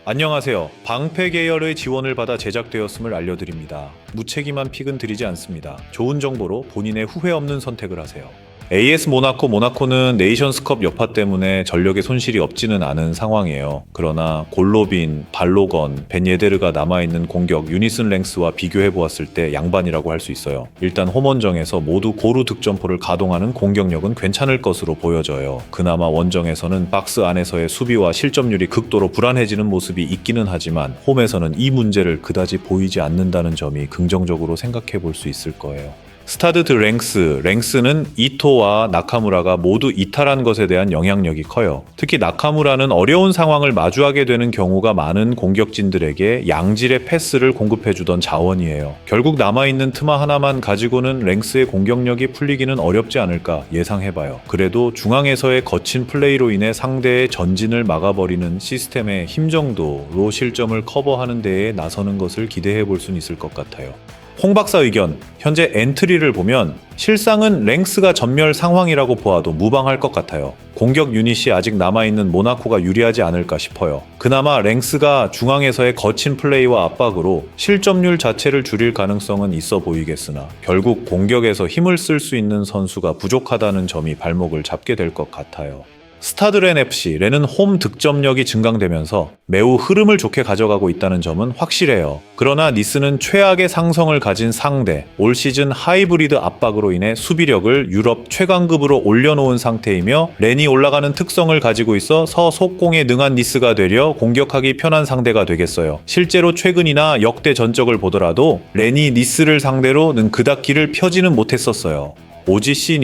안녕하세요. 방패 계열의 지원을 받아 제작되었음을 알려드립니다. 무책임한 픽은 드리지 않습니다. 좋은 정보로 본인의 후회 없는 선택을 하세요. AS 모나코는 네이션스컵 여파 때문에 전력에 손실이 없지는 않은 상황이에요. 그러나 골로빈, 발로건, 벤 예데르가 남아있는 공격 유니슨 랭스와 비교해보았을 때 양반이라고 할 수 있어요. 일단 홈원정에서 모두 고루 득점포를 가동하는 공격력은 괜찮을 것으로 보여져요. 그나마 원정에서는 박스 안에서의 수비와 실점률이 극도로 불안해지는 모습이 있기는 하지만 홈에서는 이 문제를 그다지 보이지 않는다는 점이 긍정적으로 생각해볼 수 있을 거예요. 스타드드 랭스는 이토와 나카무라가 모두 이탈한 것에 대한 영향력이 커요. 특히 나카무라는 어려운 상황을 마주하게 되는 경우가 많은 공격진들에게 양질의 패스를 공급해주던 자원이에요. 결국 남아있는 트마 하나만 가지고는 랭스의 공격력이 풀리기는 어렵지 않을까 예상해봐요. 그래도 중앙에서의 거친 플레이로 인해 상대의 전진을 막아버리는 시스템의 힘 정도로 실점을 커버하는 데에 나서는 것을 기대해볼 수는 있을 것 같아요. 홍박사 의견, 현재 엔트리를 보면 실상은 랭스가 전멸 상황이라고 보아도 무방할 것 같아요. 공격 유닛이 아직 남아있는 모나코가 유리하지 않을까 싶어요. 그나마 랭스가 중앙에서의 거친 플레이와 압박으로 실점률 자체를 줄일 가능성은 있어 보이겠으나 결국 공격에서 힘을 쓸 수 있는 선수가 부족하다는 점이 발목을 잡게 될 것 같아요. 스타드렌 FC는 홈 득점력이 증강되면서 매우 흐름을 좋게 가져가고 있다는 점은 확실해요. 그러나 니스는 최악의 상성을 가진 상대, 올 시즌 하이브리드 압박으로 인해 수비력을 유럽 최강급으로 올려놓은 상태이며 렌이 올라가는 특성을 가지고 있어 서속공에 능한 니스가 되려 공격하기 편한 상대가 되겠어요. 실제로 최근이나 역대 전적을 보더라도 렌이 니스를 상대로는 그닥 길을 펴지는 못했었어요. OGC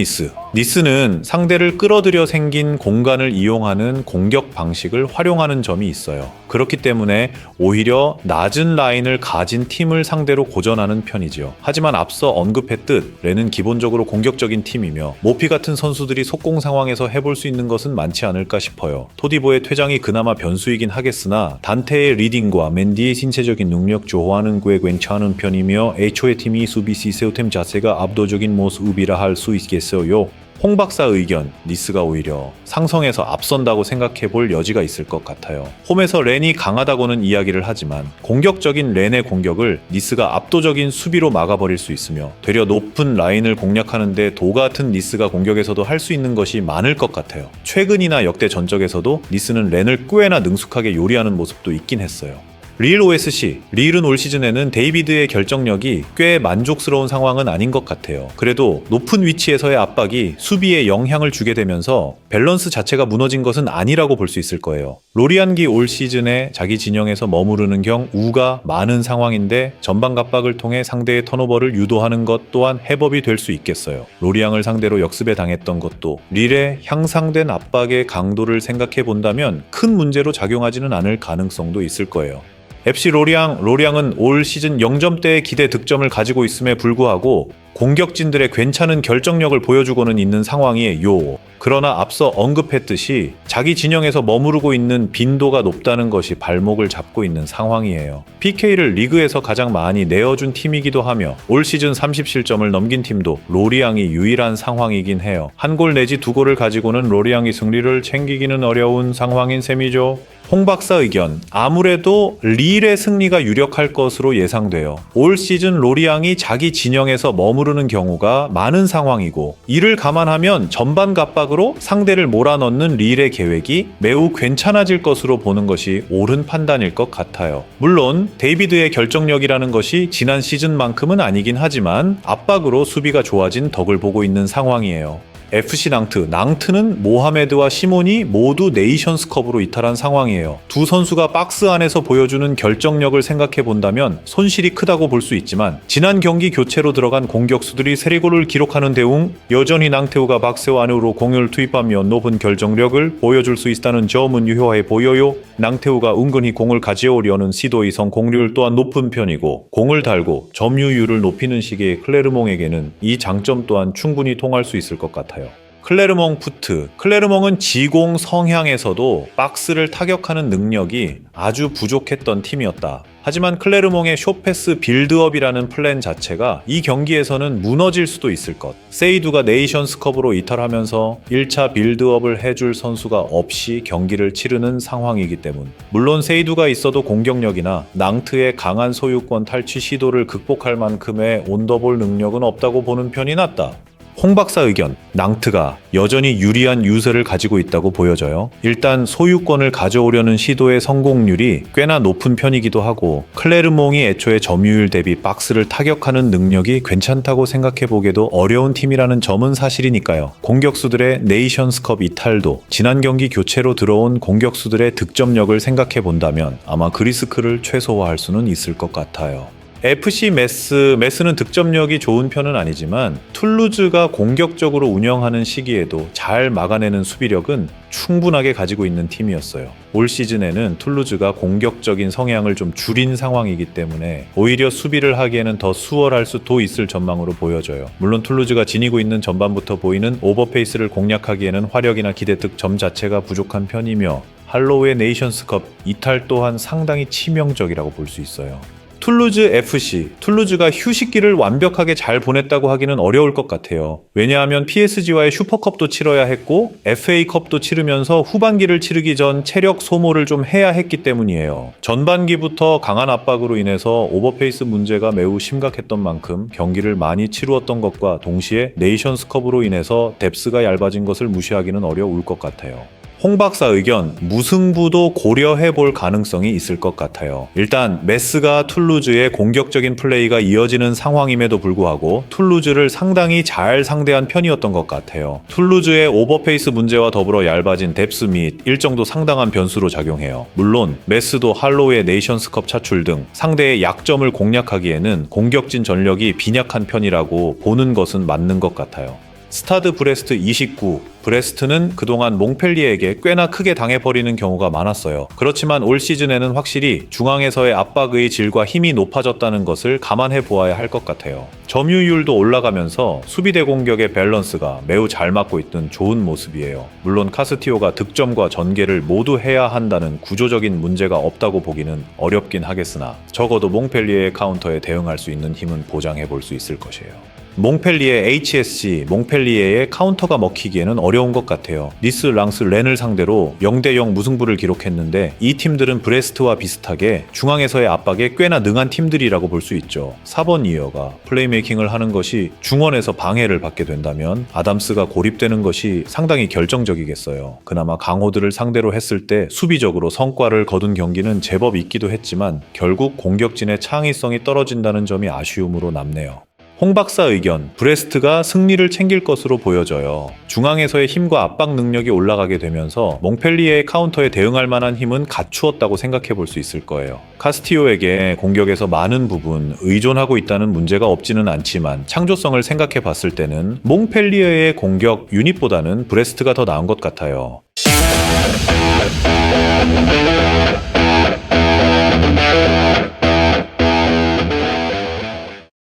니스는 상대를 끌어들여 생긴 공간을 이용하는 공격 방식을 활용하는 점이 있어요. 그렇기 때문에 오히려 낮은 라인을 가진 팀을 상대로 고전하는 편이죠. 하지만 앞서 언급했듯 렌은 기본적으로 공격적인 팀이며 모피 같은 선수들이 속공 상황에서 해볼 수 있는 것은 많지 않을까 싶어요. 토디보의 퇴장이 그나마 변수이긴 하겠으나 단테의 리딩과 맨디의 신체적인 능력 조화는 꽤 괜찮은 편이며 애초에 팀이 수비 시스템 자체가 압도적인 모습이라 할 수 있겠어요. 홍박사 의견, 니스가 오히려 상성에서 앞선다고 생각해볼 여지가 있을 것 같아요. 홈에서 렌이 강하다고는 이야기를 하지만 공격적인 렌의 공격을 니스가 압도적인 수비로 막아버릴 수 있으며 되려 높은 라인을 공략하는 데 도 같은 니스가 공격에서도 할 수 있는 것이 많을 것 같아요. 최근이나 역대 전적에서도 니스는 렌을 꽤나 능숙하게 요리하는 모습도 있긴 했어요. 릴은 올 시즌에는 데이비드의 결정력이 꽤 만족스러운 상황은 아닌 것 같아요. 그래도 높은 위치에서의 압박이 수비에 영향을 주게 되면서 밸런스 자체가 무너진 것은 아니라고 볼 수 있을 거예요. 로리안기 올 시즌에 자기 진영에서 머무르는 경우가 많은 상황인데 전방 압박을 통해 상대의 턴오버를 유도하는 것 또한 해법이 될 수 있겠어요. 로리앙을 상대로 역습에 당했던 것도 릴의 향상된 압박의 강도를 생각해 본다면 큰 문제로 작용하지는 않을 가능성도 있을 거예요. FC 로리앙은 올 시즌 0점대의 기대 득점을 가지고 있음에 불구하고 공격진들의 괜찮은 결정력을 보여주고는 있는 상황이에요. 그러나 앞서 언급했듯이 자기 진영에서 머무르고 있는 빈도가 높다는 것이 발목을 잡고 있는 상황이에요. PK를 리그에서 가장 많이 내어준 팀이기도 하며 올 시즌 30실점을 넘긴 팀도 로리앙이 유일한 상황이긴 해요. 한 골 내지 두 골을 가지고는 로리앙이 승리를 챙기기는 어려운 상황인 셈이죠. 홍박사 의견, 아무래도 릴의 승리가 유력할 것으로 예상돼요. 올 시즌 로리앙이 자기 진영에서 머무르는 경우가 많은 상황이고 이를 감안하면 전반 압박으로 상대를 몰아넣는 릴의 계획이 매우 괜찮아질 것으로 보는 것이 옳은 판단일 것 같아요. 물론 데이비드의 결정력이라는 것이 지난 시즌만큼은 아니긴 하지만 압박으로 수비가 좋아진 덕을 보고 있는 상황이에요. FC 낭트는 모하메드와 시몬이 모두 네이션스컵으로 이탈한 상황이에요. 두 선수가 박스 안에서 보여주는 결정력을 생각해 본다면 손실이 크다고 볼 수 있지만 지난 경기 교체로 들어간 공격수들이 세리골을 기록하는 대웅 여전히 낭테우가 박스 안으로 공을 투입하며 높은 결정력을 보여줄 수 있다는 점은 유효해 보여요. 낭테우가 은근히 공을 가져오려는 시도의 성공률 또한 높은 편이고 공을 달고 점유율을 높이는 식의 클레르몽에게는 이 장점 또한 충분히 통할 수 있을 것 같아요. 클레르몽 푸트. 클레르몽은 지공 성향에서도 박스를 타격하는 능력이 아주 부족했던 팀이었다. 하지만 클레르몽의 쇼패스 빌드업이라는 플랜 자체가 이 경기에서는 무너질 수도 있을 것. 세이두가 네이션스컵으로 이탈하면서 1차 빌드업을 해줄 선수가 없이 경기를 치르는 상황이기 때문. 물론 세이두가 있어도 공격력이나 낭트의 강한 소유권 탈취 시도를 극복할 만큼의 온더볼 능력은 없다고 보는 편이 낫다. 홍 박사 의견, 낭트가 여전히 유리한 유세를 가지고 있다고 보여져요. 일단 소유권을 가져오려는 시도의 성공률이 꽤나 높은 편이기도 하고 클레르몽이 애초에 점유율 대비 박스를 타격하는 능력이 괜찮다고 생각해보기도 어려운 팀이라는 점은 사실이니까요. 공격수들의 네이션스컵 이탈도 지난 경기 교체로 들어온 공격수들의 득점력을 생각해본다면 아마 그 리스크를 최소화할 수는 있을 것 같아요. FC 메스는 득점력이 좋은 편은 아니지만 툴루즈가 공격적으로 운영하는 시기에도 잘 막아내는 수비력은 충분하게 가지고 있는 팀이었어요. 올 시즌에는 툴루즈가 공격적인 성향을 좀 줄인 상황이기 때문에 오히려 수비를 하기에는 더 수월할 수도 있을 전망으로 보여져요. 물론 툴루즈가 지니고 있는 전반부터 보이는 오버페이스를 공략하기에는 화력이나 기대 득점 자체가 부족한 편이며 할로우의 네이션스컵 이탈 또한 상당히 치명적이라고 볼 수 있어요. 툴루즈 FC, 툴루즈가 휴식기를 완벽하게 잘 보냈다고 하기는 어려울 것 같아요. 왜냐하면 PSG와의 슈퍼컵도 치러야 했고 FA컵도 치르면서 후반기를 치르기 전 체력 소모를 좀 해야 했기 때문이에요. 전반기부터 강한 압박으로 인해서 오버페이스 문제가 매우 심각했던 만큼 경기를 많이 치루었던 것과 동시에 네이션스컵으로 인해서 뎁스가 얇아진 것을 무시하기는 어려울 것 같아요. 홍 박사 의견, 무승부도 고려해볼 가능성이 있을 것 같아요. 일단 메스가 툴루즈의 공격적인 플레이가 이어지는 상황임에도 불구하고 툴루즈를 상당히 잘 상대한 편이었던 것 같아요. 툴루즈의 오버페이스 문제와 더불어 얇아진 뎁스 및 일정도 상당한 변수로 작용해요. 물론 메스도 할로우의 네이션스컵 차출 등 상대의 약점을 공략하기에는 공격진 전력이 빈약한 편이라고 보는 것은 맞는 것 같아요. 스타드 브레스트 29, 브레스트는 그동안 몽펠리에게 꽤나 크게 당해버리는 경우가 많았어요. 그렇지만 올 시즌에는 확실히 중앙에서의 압박의 질과 힘이 높아졌다는 것을 감안해 보아야 할 것 같아요. 점유율도 올라가면서 수비 대 공격의 밸런스가 매우 잘 맞고 있던 좋은 모습이에요. 물론 카스티오가 득점과 전개를 모두 해야 한다는 구조적인 문제가 없다고 보기는 어렵긴 하겠으나 적어도 몽펠리에의 카운터에 대응할 수 있는 힘은 보장해 볼 수 있을 것이에요. 몽펠리에 HSC, 몽펠리에의 카운터가 먹히기에는 어려운 것 같아요. 니스, 랑스, 렌을 상대로 0대0 무승부를 기록했는데 이 팀들은 브레스트와 비슷하게 중앙에서의 압박에 꽤나 능한 팀들이라고 볼 수 있죠. 4번 이어가 플레이메이킹을 하는 것이 중원에서 방해를 받게 된다면 아담스가 고립되는 것이 상당히 결정적이겠어요. 그나마 강호들을 상대로 했을 때 수비적으로 성과를 거둔 경기는 제법 있기도 했지만 결국 공격진의 창의성이 떨어진다는 점이 아쉬움으로 남네요. 홍 박사 의견, 브레스트가 승리를 챙길 것으로 보여져요. 중앙에서의 힘과 압박 능력이 올라가게 되면서 몽펠리에의 카운터에 대응할 만한 힘은 갖추었다고 생각해 볼 수 있을 거예요. 카스티오에게 공격에서 많은 부분 의존하고 있다는 문제가 없지는 않지만 창조성을 생각해 봤을 때는 몽펠리에의 공격 유닛보다는 브레스트가 더 나은 것 같아요.